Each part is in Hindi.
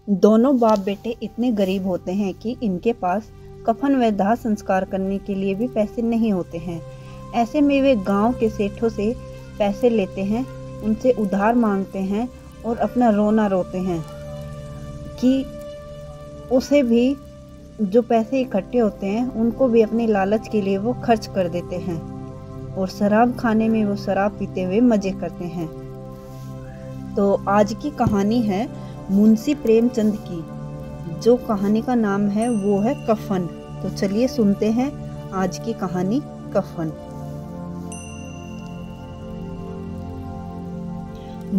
दोनों बाप बेटे इतने गरीब होते हैं कि इनके पास कफन व दाह संस्कार करने के लिए भी पैसे नहीं होते हैं। ऐसे में वे गांव के सेठों से पैसे लेते हैं, उनसे उधार मांगते हैं और अपना रोना रोते हैं कि उसे भी जो पैसे इकट्ठे होते हैं उनको भी अपने लालच के लिए वो खर्च कर देते हैं और शराब खाने में वो शराब पीते हुए मजे करते हैं। तो आज की कहानी है मुंशी प्रेमचंद की। जो कहानी का नाम है वो है कफन। तो चलिए सुनते हैं आज की कहानी कफन।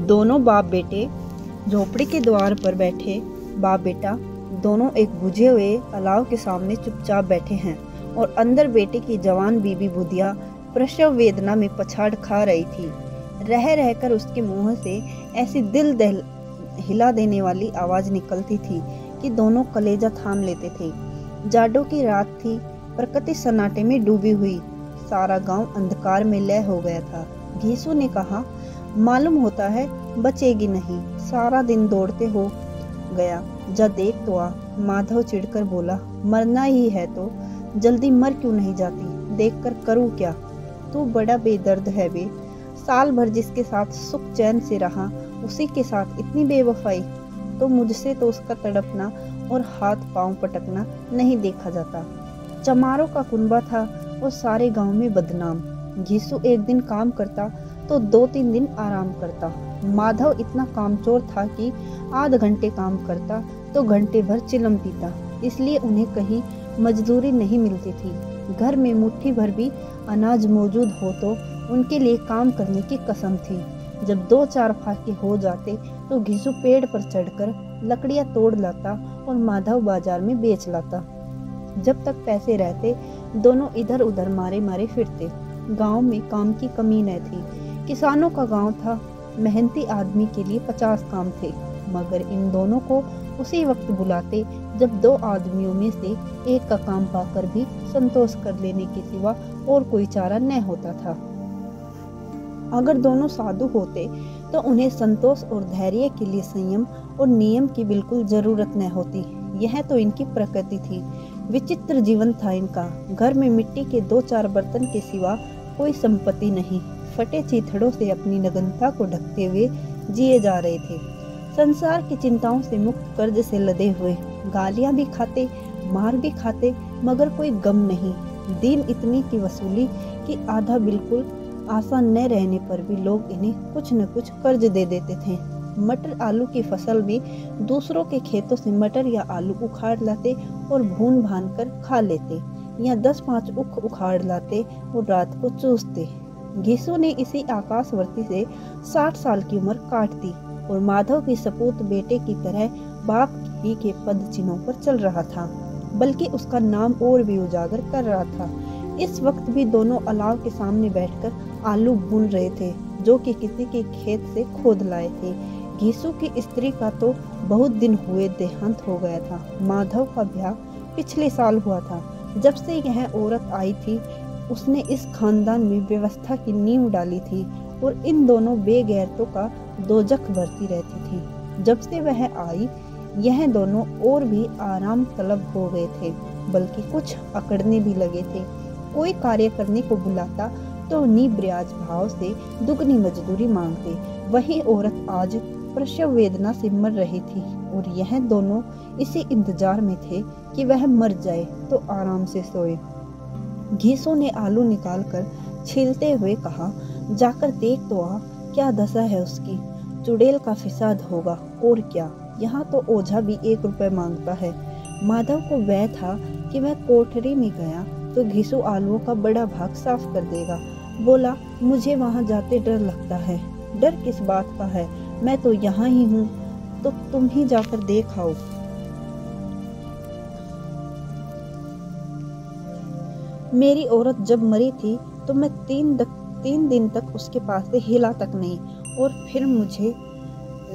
दोनों बाप बेटे झोपड़ी के द्वार पर बैठे बाप बेटा दोनों एक बुझे हुए अलाव के सामने चुपचाप बैठे हैं और अंदर बेटे की जवान बीबी बुधिया प्रसव वेदना में पछाड़ खा रही थी। रह रहकर उसके मुंह से ऐसी दिल हिला देने वाली आवाज निकलती थी कि दोनों कलेजा थाम लेते थे। जाड़ों की रात थी, प्रकृति सन्नाटे में डूबी हुई। सारा गांव अंधकार में लय हो गया था। घीसू ने कहा, मालूम होता है बचेगी नहीं, सारा दिन दौड़ते हो गया, जा देख तो आ। माधव चिढ़कर बोला, मरना ही है तो जल्दी मर क्यों नहीं जाती, देखकर करूं क्या। तू बड़ा बेदर्द है बे, साल भर जिसके साथ सुख चैन से रहा उसी के साथ इतनी बेवफाई। तो मुझसे तो उसका तड़पना और हाथ पांव पटकना नहीं देखा जाता। चमारों का कुनबा था और सारे गांव में बदनाम। घीसू एक दिन काम करता तो 2-3 दिन आराम करता। माधव इतना कामचोर था कि आध घंटे काम करता तो घंटे भर चिलम पीता, इसलिए उन्हें कहीं मजदूरी नहीं मिलती थी। घर में मुट्ठी भर भी अनाज मौजूद हो तो उनके लिए काम करने की कसम थी। जब 2-4 फाके हो जाते तो घीसू पेड़ पर चढ़कर लकड़ियां तोड़ लाता और माधव बाजार में बेच लाता। जब तक पैसे रहते दोनों इधर उधर मारे मारे फिरते। गांव में काम की कमी न थी। किसानों का गांव था, मेहनती आदमी के लिए 50 काम थे, मगर इन दोनों को उसी वक्त बुलाते जब 2 आदमियों में से एक का काम पाकर भी संतोष कर लेने के सिवा और कोई चारा न होता था। अगर दोनों साधु होते तो उन्हें संतोष और धैर्य के लिए संयम और नियम की बिल्कुल जरूरत न होती। यह तो इनकी प्रकृति थी। विचित्र जीवन था इनका। घर में मिट्टी के 2-4 बर्तन के सिवा कोई संपत्ति नहीं। फटे चीथड़ों से अपनी नग्नता को ढकते हुए जिए जा रहे थे। संसार की चिंताओं से मुक्त, कर्ज से लदे हुए, गालियां भी खाते, मार भी खाते, मगर कोई गम नहीं। दिन इतनी की वसूली कि आधा बिल्कुल आसान न रहने पर भी लोग इन्हें कुछ न कुछ कर्ज दे देते थे। मटर आलू की फसल में दूसरों के खेतों से मटर या आलू उखाड़ लाते और भून भान कर खा लेते, या 10-5 उख उखाड़ लाते और रात को चूसते। घीसू ने इसी आकाशवर्ती से 60 साल की उम्र काट दी और माधव की सपूत बेटे की तरह बाप ही के पद चिन्हों पर चल रहा था, बल्कि उसका नाम और भी उजागर कर रहा था। इस वक्त भी दोनों अलाव के सामने बैठकर आलू भून रहे थे, जो कि किसी के खेत से खोद लाए थे। घीसू की स्त्री का तो बहुत दिन हुए देहांत हो गया था। माधव का ब्याह पिछले साल हुआ था। जब से यह औरत आई थी उसने इस खानदान में व्यवस्था की नींव डाली थी और इन दोनों बेगैरतों का दोजख भरती रहती थी। जब से वह आई यह दोनों और भी आराम तलब हो गए थे, बल्कि कुछ अकड़ने भी लगे थे। कोई कार्य करने को बुलाता तो निब्याज भाव से दुगनी मजदूरी मांगते। वही औरत आज प्रसव वेदना से मर रही थी और यह दोनों इसी इंतजार में थे कि वह मर जाए तो आराम से सोए। घीसू ने आलू निकालकर छीलते हुए कहा, जाकर देख तो आ, क्या दशा है उसकी। चुड़ैल का फिसाद होगा और क्या। यहाँ तो ओझा भी 1 रुपए मांगता है। माधव को वह था कि वह कोठरी में गया तो घीसू आलूओं का बड़ा भाग साफ कर देगा। बोला, मुझे वहां जाते डर लगता है। डर किस बात का है, मैं तो यहाँ ही हूँ, तो तुम ही जाकर देख आओ। मेरी औरत जब मरी थी तो मैं 3 दिन तक उसके पास से हिला तक नहीं, और फिर मुझे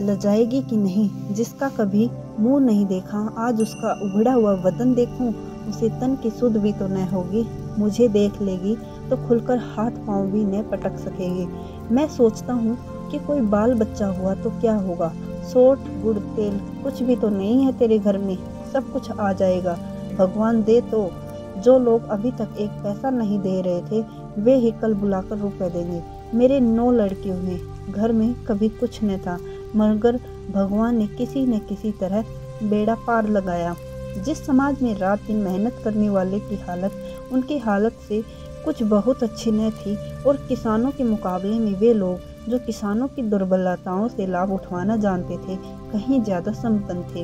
लजाएगी कि नहीं। जिसका कभी मुंह नहीं देखा आज उसका उभड़ा हुआ बदन देखूं, उसे तन की सुध भी तो न होगी। मुझे देख लेगी तो खुलकर हाथ पांव भी न पटक सकेगी। मैं सोचता हूँ कि कोई बाल बच्चा हुआ तो क्या होगा, सोट गुड़ तेल कुछ भी तो नहीं है तेरे घर में, सब कुछ आ जाएगा, भगवान दे तो। जो लोग अभी तक एक पैसा नहीं दे रहे थे वे ही कल बुलाकर रुपए देंगे। मेरे 9 लड़के हुए, घर में कभी कुछ न था, मगर भगवान ने किसी न किसी तरह बेड़ा पार लगाया। जिस समाज में रात दिन मेहनत करने वाले की हालत उनकी हालत से कुछ बहुत अच्छी न थी, और किसानों के मुकाबले में वे लोग जो किसानों की दुर्बलताओं से लाभ उठवाना जानते थे कहीं ज़्यादा संपन्न थे,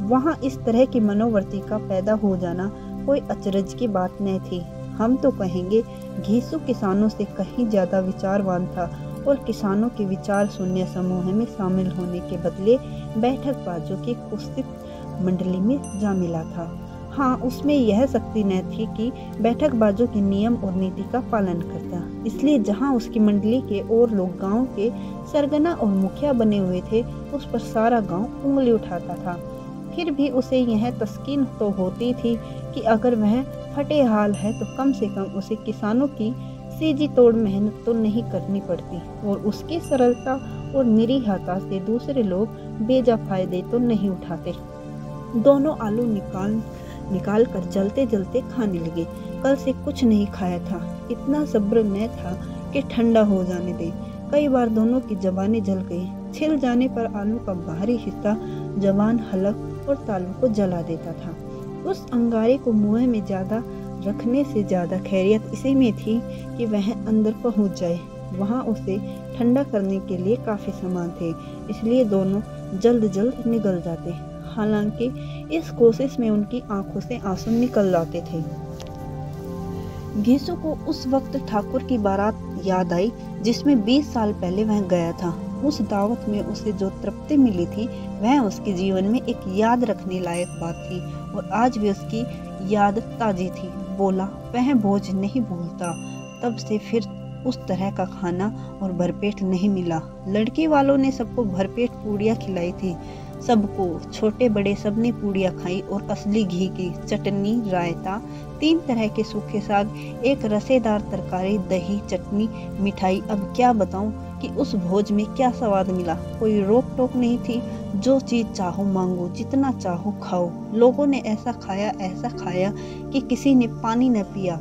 वहाँ इस तरह की मनोवृत्ति का पैदा हो जाना कोई अचरज की बात न थी। हम तो कहेंगे घीसू किसानों से कहीं ज़्यादा विचारवान था, और किसानों के विचार शून्य समूह में शामिल होने के बदले बैठकबाजों की कुत्सित मंडली में जा मिला था। हाँ, उसमें यह शक्ति न थी कि बैठकबाजों के नियम और नीति का पालन करता, इसलिए जहाँ उसकी मंडली के और लोग गांव के सरगना और मुखिया बने हुए थे उस पर सारा गांव उंगली उठाता था। फिर भी उसे यह तस्कीन तो होती थी कि अगर वह फटे हाल है तो कम से कम उसे किसानों की सीजी तोड़ मेहनत तो नहीं करनी पड़ती, और उसकी सरलता और निरीहता से दूसरे लोग बेजा फायदे तो नहीं उठाते। दोनों आलू निकाल कर जलते जलते खाने लगे। कल से कुछ नहीं खाया था, इतना सब्र न था कि ठंडा हो जाने दे। कई बार दोनों की जबानें जल गई। छिल जाने पर आलू का बाहरी हिस्सा जबान, हलक और तालू को जला देता था। उस अंगारे को मुंह में ज्यादा रखने से ज्यादा खैरियत इसी में थी कि वह अंदर पहुंच जाए। वहां उसे ठंडा करने के लिए काफी सामान थे, इसलिए दोनों जल्द जल्द निकल जाते। हालांकि इस कोशिश में उनकी आंखों से आंसू निकल जाते थे। घीसू को उस वक्त ठाकुर की बारात याद आई जिसमें 20 साल पहले वह गया था। उस दावत में उसे जो तृप्ति मिली थी वह उसके जीवन में एक याद रखने लायक बात थी, और आज भी उसकी याद ताजी थी। बोला, वह भोज नहीं भूलता। तब से फिर उस तरह का खाना और भरपेट नहीं मिला। लड़की वालों ने सबको भरपेट पूड़ियाँ खिलाई थी। सबको, छोटे बड़े सबने पूड़ियाँ खाई, और असली घी की चटनी, रायता, 3 तरह के सूखे साग, एक रसेदार तरकारी, दही, चटनी, मिठाई। अब क्या बताऊं कि उस भोज में क्या स्वाद मिला। कोई रोक टोक नहीं थी, जो चीज चाहो मांगो, जितना चाहो खाओ। लोगों ने ऐसा खाया कि किसी ने पानी न पिया,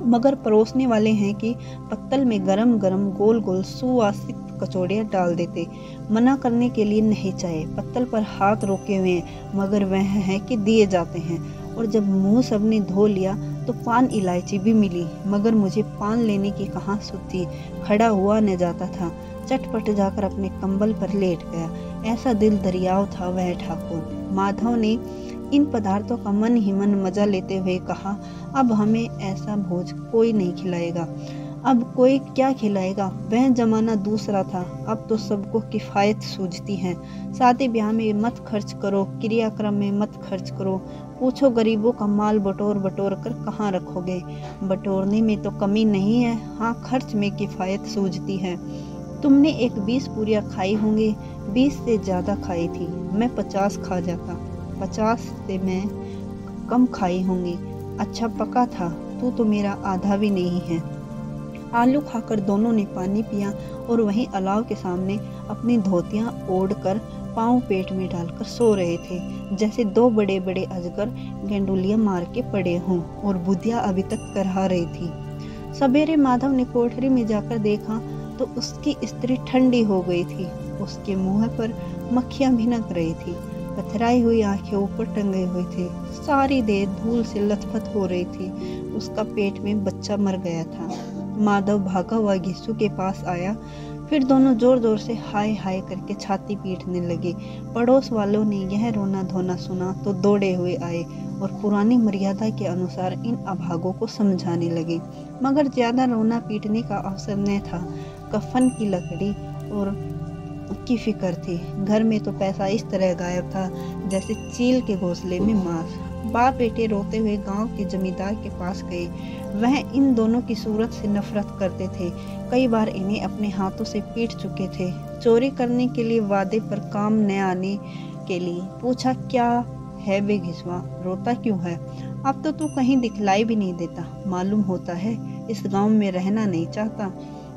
मगर परोसने वाले हैं कि पत्तल में गरम गरम गोल गोल सुवासित कचौड़ियाँ डाल देते। मना करने के लिए नहीं चाहे, पत्तल पर हाथ रोके हुए हैं, मगर वह है कि दिए जाते हैं। और जब मुंह सबने धो लिया तो पान इलायची भी मिली, मगर मुझे पान लेने की कहाँ सुधि, खड़ा हुआ न जाता था। चटपट जाकर अपने कंबल पर लेट गया। ऐसा दिल दरियाव था वह ठाकुर। माधव ने इन पदार्थों का मन ही मन मजा लेते हुए कहा, अब हमें ऐसा भोज कोई नहीं खिलाएगा। अब कोई क्या खिलाएगा? वह जमाना दूसरा था, अब तो सबको किफ़ायत सूझती है। शादी ब्याह में मत खर्च करो, क्रियाक्रम में मत खर्च करो। पूछो गरीबों का माल बटोर कर कहाँ रखोगे? बटोरने में तो कमी नहीं है, हाँ खर्च में किफ़ायत सूझती है। तुमने एक 20 पूरियाँ खाई होंगी, 20 से ज़्यादा खाई थी। मैं 50 खा जाता, 50 से मैं कम खाई होंगी। अच्छा पका था, तू तो मेरा आधा भी नहीं है। आलू खाकर दोनों ने पानी पिया और वहीं अलाव के सामने अपनी धोतियां ओढ़कर पाँव पेट में डालकर सो रहे थे, जैसे 2 बड़े बड़े अजगर गेंडुलियां मार के पड़े हों, और बुधिया अभी तक करहा रही थी। सवेरे माधव ने कोठरी में जाकर देखा तो उसकी स्त्री ठंडी हो गई थी। उसके मुंह पर मक्खियां भिनक रही थी, पथराई हुई आंखें ऊपर टंगे हुई थी, सारी देह धूल से लथपथ हो रही थी। उसका पेट में बच्चा मर गया था। माधव भागा हुआ घीसू के पास आया, फिर दोनों जोर जोर से हाय हाय करके छाती पीटने लगे। पड़ोस वालों ने यह रोना धोना सुना तो दौड़े हुए आए और पुरानी मर्यादा के अनुसार इन अभागों को समझाने लगे, मगर ज्यादा रोना पीटने का अवसर न था। कफन की लकड़ी और की फिक्र थी। घर में तो पैसा इस तरह गायब था जैसे चील के घोंसले में मांस। बाप बेटे रोते हुए गांव के जमींदार के पास गए। वह इन दोनों की सूरत से नफरत करते थे। कई बार इन्हें अपने हाथों से पीट चुके थे। चोरी करने के लिए, वादे पर काम न आने के लिए। पूछा, क्या है बे घिसवा, रोता क्यों है? अब तो तू कहीं दिखलाई भी नहीं देता। मालूम होता है इस गांव में रहना नहीं चाहता।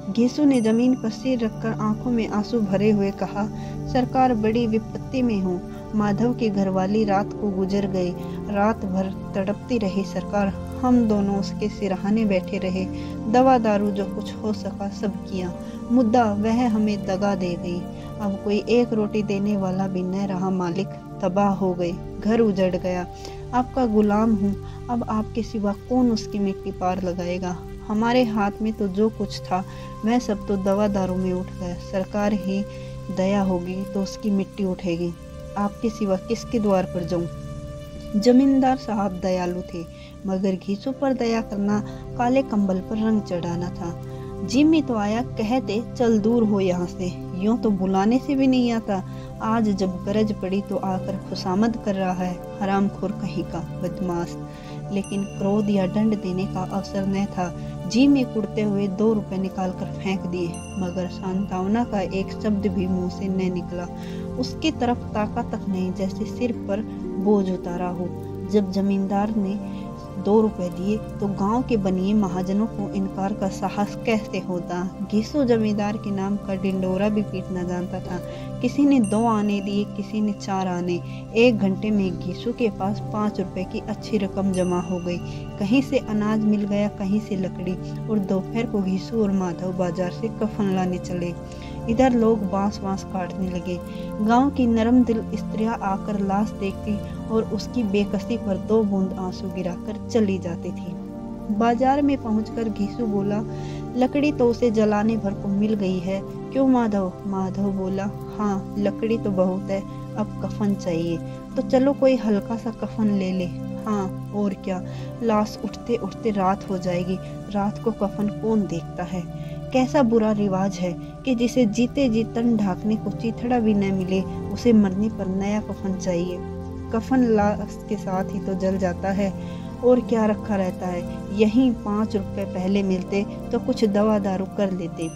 घीसू ने जमीन पर सिर रखकर आंखों में आंसू भरे हुए कहा, सरकार बड़ी विपत्ति में हूँ। माधव की घरवाली रात को गुजर गई। रात भर तड़पती रही सरकार। हम दोनों उसके सिरहाने बैठे रहे। दवा दारू जो कुछ हो सका सब किया। मुद्दा वह हमें दगा दे गई। अब कोई एक रोटी देने वाला भी न रहा मालिक। तबाह हो गई, घर उजड़ गया। आपका गुलाम हूँ। अब आपके सिवा कौन उसकी मिट्टी पार लगाएगा। हमारे हाथ में तो जो कुछ था वह सब तो दवा दारू में उठ गया। सरकार ही दया होगी तो उसकी मिट्टी उठेगी। आपके सिवा किसके द्वार पर जाऊं। जमींदार साहब दयालु थे, मगर घीसू पर दया करना काले कंबल पर रंग चढ़ाना था। जिम्मी तो आया, कहते चल दूर हो यहाँ से। यूं तो बुलाने से भी नहीं आता। आज जब गरज पड़ी तो आकर खुशामद कर रहा है। हरामखोर कहीं का बदमाश। लेकिन क्रोध या दंड देने का अवसर न था। जी में कुड़ते हुए 2 रुपए निकाल कर फेंक दिए, मगर सांत्वना का एक शब्द भी मुंह से न निकला। उसकी तरफ ताका तक नहीं, जैसे सिर पर बोझ उतारा हो। जब जमींदार ने 2 रुपए दिए तो गांव के बनिए महाजनों को इनकार का साहस कैसे होता। घीसू जमींदार के नाम का डिंडोरा भी पीटना जानता था। किसी ने 2 आने दिए, किसी ने 4 आने। 1 घंटे में घीसू के पास 5 रुपए की अच्छी रकम जमा हो गई। कहीं से अनाज मिल गया, कहीं से लकड़ी। और दोपहर को घीसू और माधव बाजार से कफन लाने चले। इधर लोग बांस काटने लगे। गांव की नरम दिल स्त्रियां आकर लाश देखती और उसकी बेकसी पर 2 बूंद आंसू गिराकर चली जाती थी। बाजार में पहुंचकर घीसू बोला, लकड़ी तो उसे जलाने भर को मिल गई है। क्यों माधव? माधव बोला, हाँ लकड़ी तो बहुत है, अब कफन चाहिए। तो चलो कोई हल्का सा कफन ले ले। हाँ और क्या, लाश उठते उठते रात हो जाएगी। रात को कफन कौन देखता है। कैसा बुरा रिवाज है कि जिसे जीते जी तन ढाकने को चीथड़ा भी न मिले, उसे मरने पर नया कफन चाहिए। कफन लाश के साथ ही तो जल जाता है, और क्या रखा रहता है। यहीं 5 रुपए पहले मिलते तो कुछ दवा दारू कर लेते।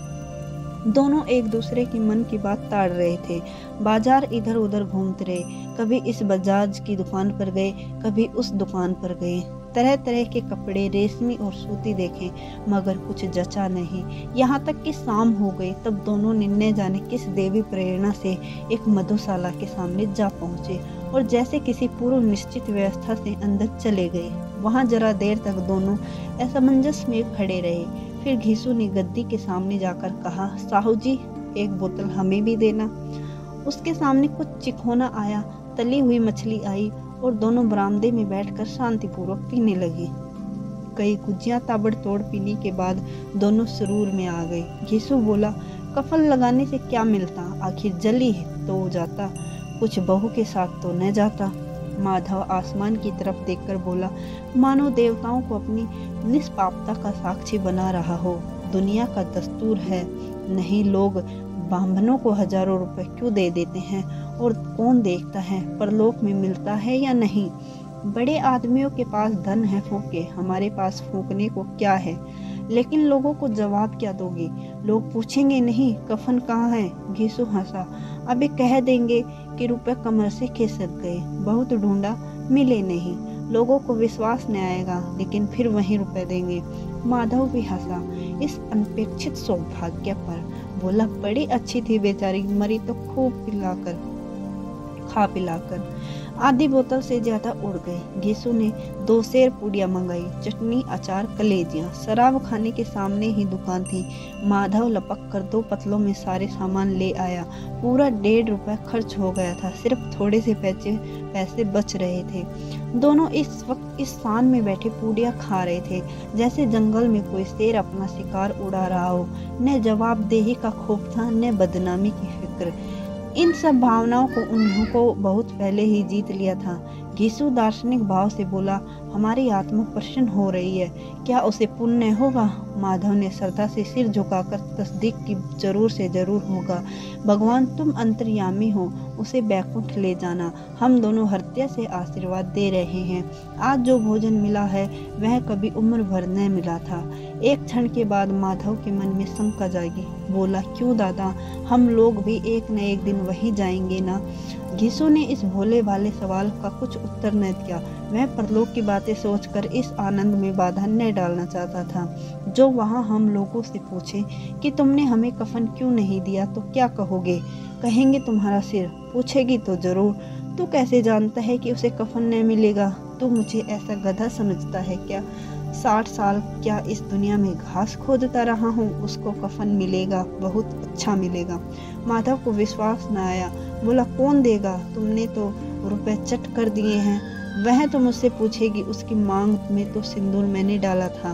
दोनों एक दूसरे की मन की बात ताड़ रहे थे। बाजार इधर उधर घूमते रहे। कभी इस बजाज की दुकान पर गए, कभी उस दुकान पर गए। तरह तरह के कपड़े रेशमी और सूती देखे, मगर कुछ जचा नहीं। यहाँ तक कि शाम हो गई, तब दोनों ने न जाने किस देवी प्रेरणा से एक मधुशाला के सामने जा पहुँचे और जैसे किसी पूर्व निश्चित व्यवस्था से अंदर चले गए। वहाँ जरा देर तक दोनों असमंजस में खड़े रहे। फिर घीसू ने गद्दी के सामने जाकर कहा, साहू जी 1 बोतल हमें भी देना। उसके सामने कुछ चिखोना आया, तली हुई मछली आई और दोनों बरामदे में बैठकर शांतिपूर्वक पीने लगे। कई गुजियां ताबड़तोड़ पीने के बाद दोनों सुरूर में आ गए। घीसू बोला, कफन लगाने से क्या मिलता, आखिर जली है तो जाता, कुछ बहू के साथ तो न जाता। माधव आसमान की तरफ देखकर बोला, मानो देवताओं को अपनी निष्पापता का साक्षी बना रहा हो। दुनिया का दस्तूर है। नहीं, लोग ब्राह्मणों को हजारों रुपए क्यों दे देते हैं, और कौन देखता है परलोक में मिलता है या नहीं। बड़े आदमियों के पास धन है फूके, हमारे पास फूकने को क्या है। लेकिन लोगों को जवाब क्या दोगे? लोग पूछेंगे नहीं कफन कहाँ है। घीसू हंसा, अबे कह देंगे कि रुपए कमर से खिसक गए, बहुत ढूंढा मिले नहीं। लोगों को विश्वास न आएगा, लेकिन फिर वही रुपए देंगे। माधव भी हंसा इस अनपेक्षित सौभाग्य पर। बोला, बड़ी अच्छी थी बेचारी, मरी तो खूब खा पिलाकर। आधी बोतल से ज्यादा उड़ गई। घीसू ने 2 सेर पूड़ियाँ मंगाई, चटनी, अचार, कलेजियाँ। शराब खाने के सामने ही दुकान थी। माधव लपक कर 2 पतलों में सारे सामान ले आया। पूरा 1.5 रुपए खर्च हो गया था। सिर्फ थोड़े से पैसे बच रहे थे। दोनों इस वक्त इस शान में बैठे पूड़ियाँ खा रहे थे जैसे जंगल में कोई शेर अपना शिकार उड़ा रहा हो। न जवाबदेही का खौफ था, न बदनामी की फिक्र। इन सब भावनाओं को उन्हों को बहुत पहले ही जीत लिया था। घीसू दार्शनिक भाव से बोला, हमारी आत्मा प्रसन्न हो रही है, क्या उसे पुण्य होगा? माधव ने श्रद्धा से सिर झुकाकर तस्दीक की, जरूर से जरूर होगा। भगवान तुम अंतर्यामी हो, उसे बैकुंठ ले जाना। हम दोनों हृदय से आशीर्वाद दे रहे हैं। आज जो भोजन मिला है वह कभी उम्र भर न मिला था। एक क्षण के बाद माधव के मन में शंका जागी। बोला, क्यों दादा, हम लोग भी एक न एक दिन वहीं जाएंगे ना? घीसू ने इस भोले भाले सवाल का कुछ उत्तर न दिया। वह परलोक की बातें सोचकर इस आनंद में बाधा न डालना चाहता था। जो वहाँ हम लोगों से पूछे कि तुमने हमें कफन क्यों नहीं दिया तो क्या कहोगे? कहेंगे तुम्हारा सिर। पूछेगी तो जरूर, तू कैसे जानता है कि उसे कफन न मिलेगा? तू मुझे ऐसा गधा समझता है क्या? 60 साल क्या इस दुनिया में घास खोदता रहा हूँ, उसको कफन मिलेगा, बहुत अच्छा मिलेगा। माधव को विश्वास न आया। बोला, कौन देगा? तुमने तो रुपए चट कर दिए हैं। वह तो मुझसे पूछेगी, उसकी मांग में तो सिंदूर मैंने डाला था।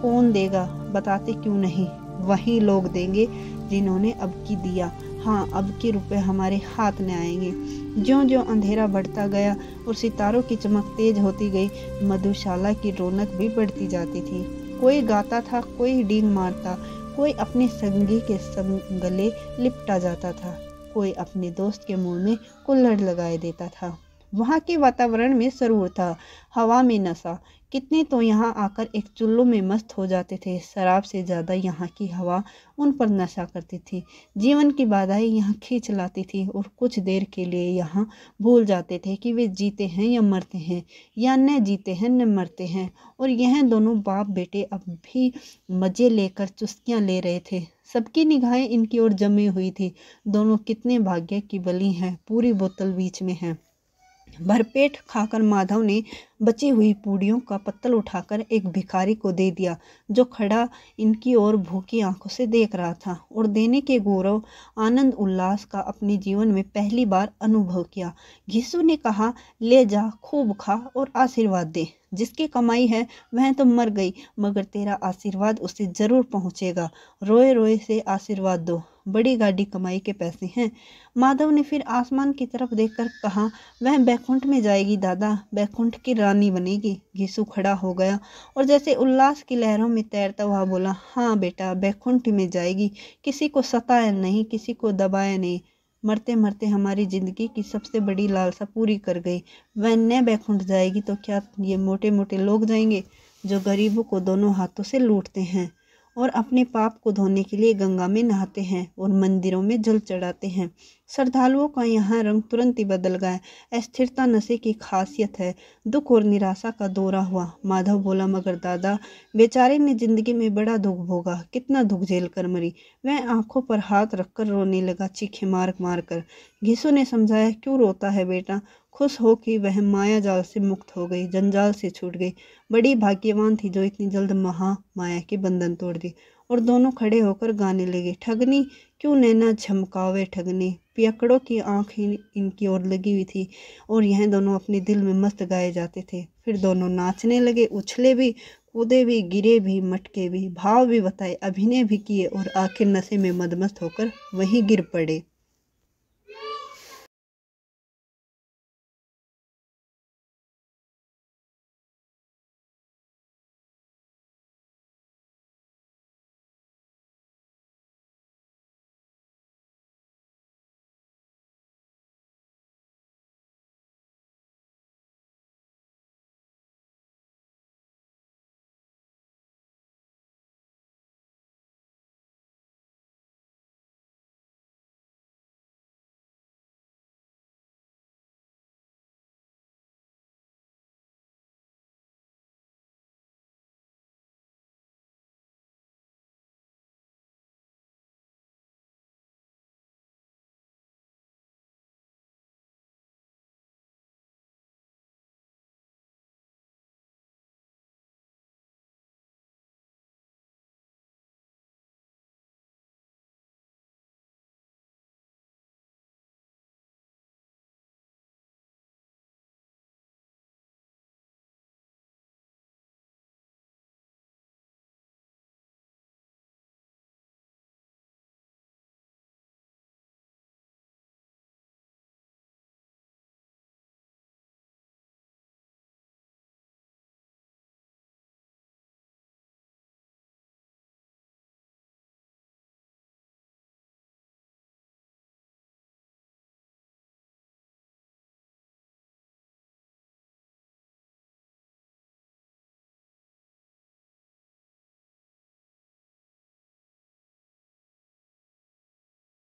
कौन देगा? बताते क्यों नहीं? वही लोग देंगे जिन्होंने अब की दिया। हाँ, अब के रुपए हमारे हाथ में आएंगे। ज्यों ज्यों अंधेरा बढ़ता गया और सितारों की चमक तेज होती गई, मधुशाला की रौनक भी बढ़ती जाती थी। कोई गाता था, कोई डींग मारता, कोई अपने संगी के संग गले लिपटा जाता था, कोई अपने दोस्त के मुंह में कुल्हड़ लगाए देता था। वहाँ के वातावरण में सुरूर था, हवा में नशा। कितने तो यहाँ आकर एक चुल्लू में मस्त हो जाते थे। शराब से ज़्यादा यहाँ की हवा उन पर नशा करती थी। जीवन की बाधाएं यहाँ खींच लाती थी और कुछ देर के लिए यहाँ भूल जाते थे कि वे जीते हैं या मरते हैं, या न जीते हैं न मरते हैं। और यह दोनों बाप बेटे अब भी मज़े लेकर चुस्कियाँ ले रहे थे। सबकी निगाहें इनकी ओर जमी हुई थी। दोनों कितने भाग्य की बलि हैं। पूरी बोतल बीच में है। भरपेट खाकर माधव ने बची हुई पूड़ियों का पत्तल उठाकर एक भिखारी को दे दिया, जो खड़ा इनकी ओर भूखी आंखों से देख रहा था। और देने के गौरव, आनंद उल्लास का अपने जीवन में पहली बार अनुभव किया। घिसू ने कहा, ले जा, खूब खा और आशीर्वाद दे। जिसकी कमाई है वह तो मर गई, मगर तेरा आशीर्वाद उसे जरूर पहुँचेगा। रोए रोए से आशीर्वाद दो, बड़ी गाड़ी कमाई के पैसे हैं। माधव ने फिर आसमान की तरफ देखकर कहा, वह बैकुंठ में जाएगी दादा, बैकुंठ की रानी बनेगी। घिसू खड़ा हो गया और जैसे उल्लास की लहरों में तैरता हुआ बोला, हाँ बेटा, बैकुंठ में जाएगी। किसी को सताया नहीं, किसी को दबाया नहीं। मरते मरते हमारी जिंदगी की सबसे बड़ी लालसा पूरी कर गई। वह न बैकुंठ जाएगी तो क्या ये मोटे मोटे लोग जाएंगे, जो गरीबों को दोनों हाथों से लूटते हैं और अपने पाप को धोने के लिए गंगा में नहाते हैं और मंदिरों में जल चढ़ाते हैं। श्रद्धालुओं का यहाँ रंग तुरंत ही बदल गया। अस्थिरता नशे की खासियत है। दुख और निराशा का दौरा हुआ। माधव बोला, मगर दादा, बेचारे ने जिंदगी में बड़ा दुख भोगा, कितना दुख झेल कर मरी। वह आंखों पर हाथ रखकर रोने लगा, चीखे मार मार कर। घिसू ने समझाया, क्यों रोता है बेटा? खुश हो कि वह माया जाल से मुक्त हो गई, जंजाल से छूट गई। बड़ी भाग्यवान थी जो इतनी जल्द महा माया के बंधन तोड़ दी। और दोनों खड़े होकर गाने लगे, ठगनी क्यों नैना झमकावे ठगनी। पियकड़ों की आंख इनकी ओर लगी हुई थी और यह दोनों अपने दिल में मस्त गाए जाते थे। फिर दोनों नाचने लगे, उछले भी, कूदे भी, गिरे भी, मटके भी, भाव भी बताए, अभिनय भी किए और आखिर नशे में मदमस्त होकर वहीं गिर पड़े।